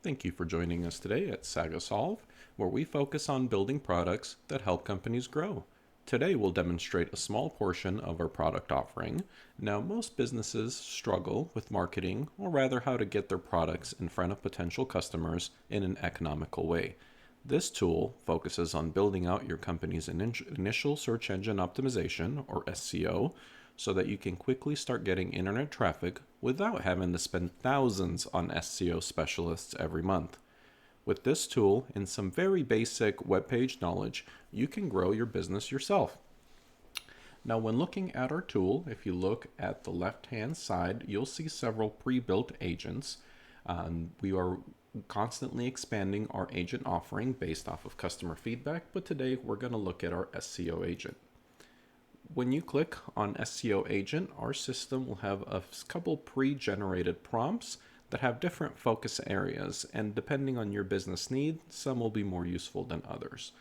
Thank you for joining us today at SAAGA Solve, where we focus on building products that help companies grow. Today we'll demonstrate a small portion of our product offering. Now, most businesses struggle with marketing, or rather how to get their products in front of potential customers in an economical way. This tool focuses on building out your company's initial search engine optimization, or SEO, so that you can quickly start getting internet traffic without having to spend thousands on SEO specialists every month. With this tool and some very basic web page knowledge, you can grow your business yourself. Now, when looking at our tool, if you look at the left-hand side, you'll see several pre-built agents. We are constantly expanding our agent offering based off of customer feedback, but today we're going to look at our SEO agent. When you click on SEO agent, our system will have a couple pre-generated prompts that have different focus areas, and depending on your business need, some will be more useful than others.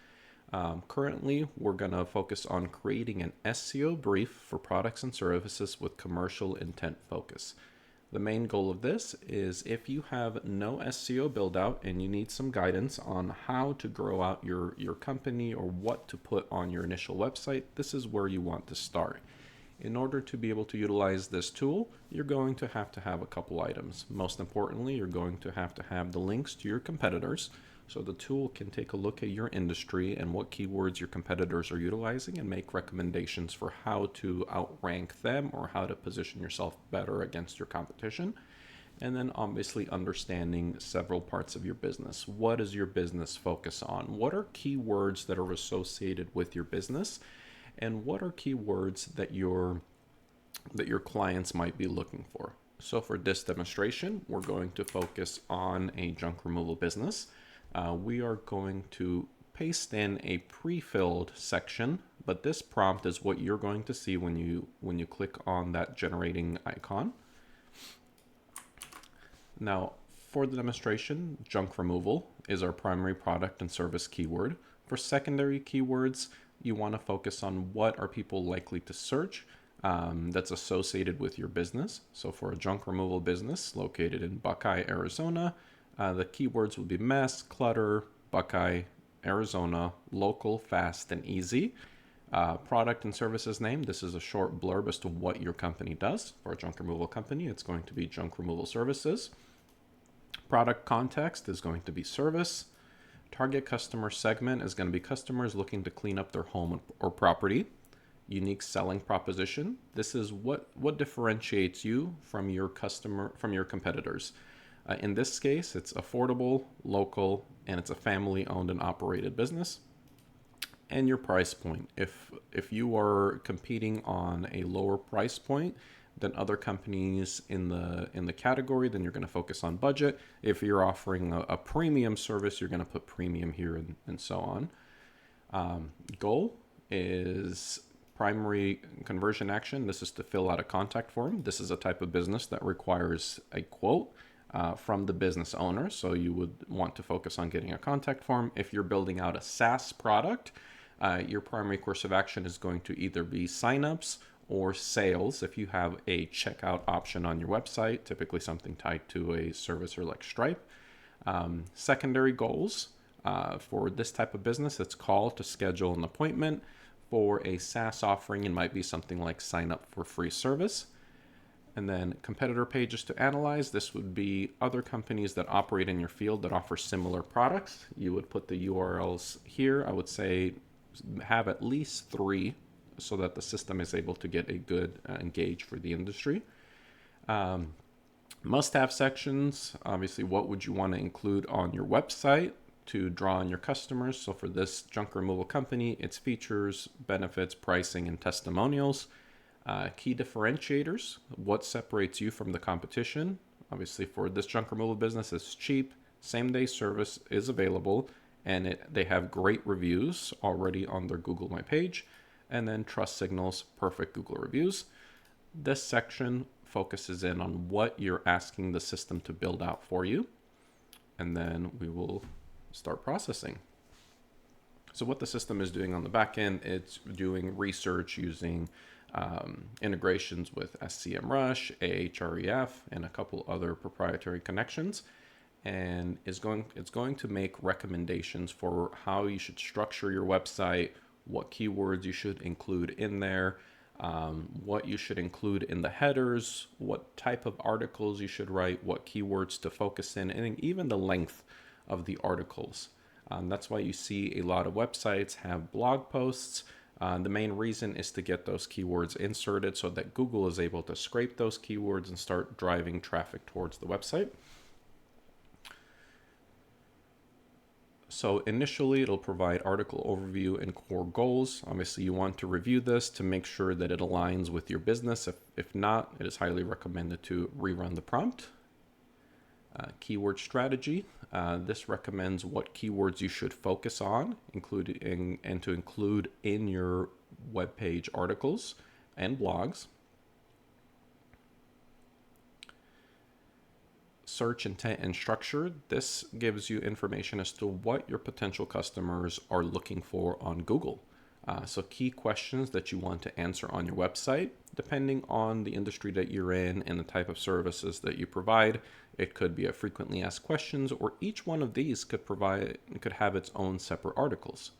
Currently, we're going to focus on creating an SEO brief for products and services with commercial intent focus. The main goal of this is if you have no SEO build out and you need some guidance on how to grow out your company or what to put on your initial website, this is where you want to start. In order to be able to utilize this tool, you're going to have a couple items. Most importantly, you're going to have the links to your competitors, so the tool can take a look at your industry and what keywords your competitors are utilizing and make recommendations for how to outrank them or how to position yourself better against your competition. And then obviously understanding several parts of your business. What does your business focus on? What are keywords that are associated with your business? And what are keywords that your clients might be looking for? So for this demonstration, we're going to focus on a junk removal business. We are going to paste in a pre-filled section, but this prompt is what you're going to see when you click on that generating icon. Now, for the demonstration, junk removal is our primary product and service keyword. For secondary keywords, you want to focus on what are people likely to search that's associated with your business. So for a junk removal business located in Buckeye, Arizona, the keywords will be mess, clutter, Buckeye, Arizona, local, fast, and easy. Product and services name, this is a short blurb as to what your company does. For a junk removal company, it's going to be junk removal services. Product context is going to be service. Target customer segment is going to be customers looking to clean up their home or property. Unique selling proposition, this is what differentiates you from your competitors. In this case, it's affordable, local, and it's a family-owned and operated business. And your price point. If you are competing on a lower price point than other companies in the category, then you're going to focus on budget. If you're offering a premium service, you're going to put premium here and so on. Goal is primary conversion action. This is to fill out a contact form. This is a type of business that requires a quote from the business owner. So you would want to focus on getting a contact form. If you're building out a SaaS product, your primary course of action is going to either be signups or sales. If you have a checkout option on your website, typically something tied to a servicer like Stripe. Secondary goals for this type of business, it's call to schedule an appointment. For a SaaS offering, it might be something like sign up for free service. And then competitor pages to analyze. This would be other companies that operate in your field that offer similar products. You would put the URLs here. I would say have at least 3 so that the system is able to get a good engage for the industry. Must-have sections. Obviously, what would you want to include on your website to draw on your customers? So for this junk removal company, its features, benefits, pricing, and testimonials. Key differentiators, what separates you from the competition. Obviously for this junk removal business, it's cheap, same-day service is available, and they have great reviews already on their Google My Page. And then trust signals, perfect Google reviews. This section focuses in on what you're asking the system to build out for you. And then we will start processing. So what the system is doing on the back end, it's doing research using integrations with SCMrush, Ahref, and a couple other proprietary connections. and it's going to make recommendations for how you should structure your website, what keywords you should include in there, what you should include in the headers, what type of articles you should write, what keywords to focus in, and even the length of the articles. That's why you see a lot of websites have blog posts. The main reason is to get those keywords inserted so that Google is able to scrape those keywords and start driving traffic towards the website. So initially, it'll provide article overview and core goals. Obviously, you want to review this to make sure that it aligns with your business. If not, it is highly recommended to rerun the prompt. Keyword strategy. This recommends what keywords you should focus on, including and to include in your web page articles and blogs. Search intent and structure. This gives you information as to what your potential customers are looking for on Google. So key questions that you want to answer on your website, depending on the industry that you're in and the type of services that you provide. It could be a frequently asked questions, or each one of these could have its own separate articles.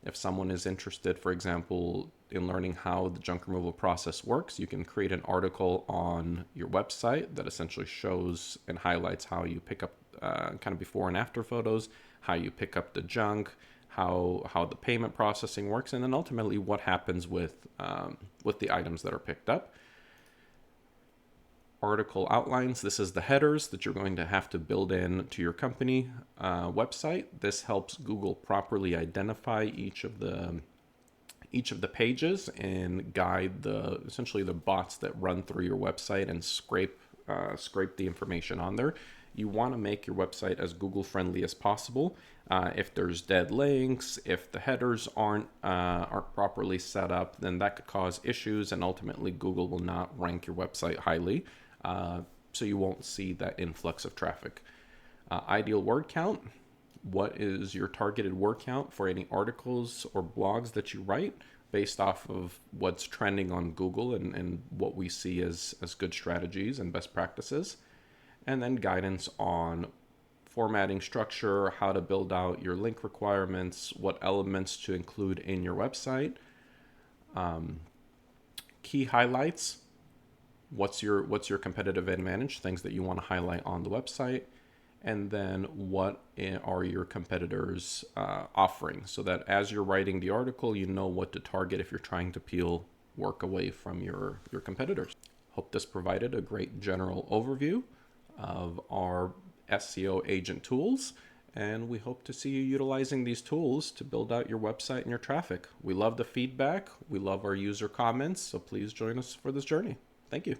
If someone is interested, for example, in learning how the junk removal process works, you can create an article on your website that essentially shows and highlights how you pick up kind of before and after photos, how you pick up the junk, how the payment processing works, and then ultimately what happens with the items that are picked up. Article outlines. This is the headers that you're going to have to build in to your company website. This helps Google properly identify each of the pages and guide essentially the bots that run through your website and scrape the information on there. You want to make your website as Google friendly as possible. If there's dead links, if the headers aren't properly set up, then that could cause issues, and ultimately Google will not rank your website highly. So you won't see that influx of traffic. Ideal word count. What is your targeted word count for any articles or blogs that you write, based off of what's trending on Google and what we see as good strategies and best practices? And then guidance on formatting structure, how to build out your link requirements, what elements to include in your website. Key highlights. What's your competitive advantage, things that you want to highlight on the website, and then what are your competitors offering, so that as you're writing the article, you know what to target if you're trying to peel work away from your competitors. Hope this provided a great general overview of our SEO agent tools, and we hope to see you utilizing these tools to build out your website and your traffic. We love the feedback. We love our user comments, so please join us for this journey. Thank you.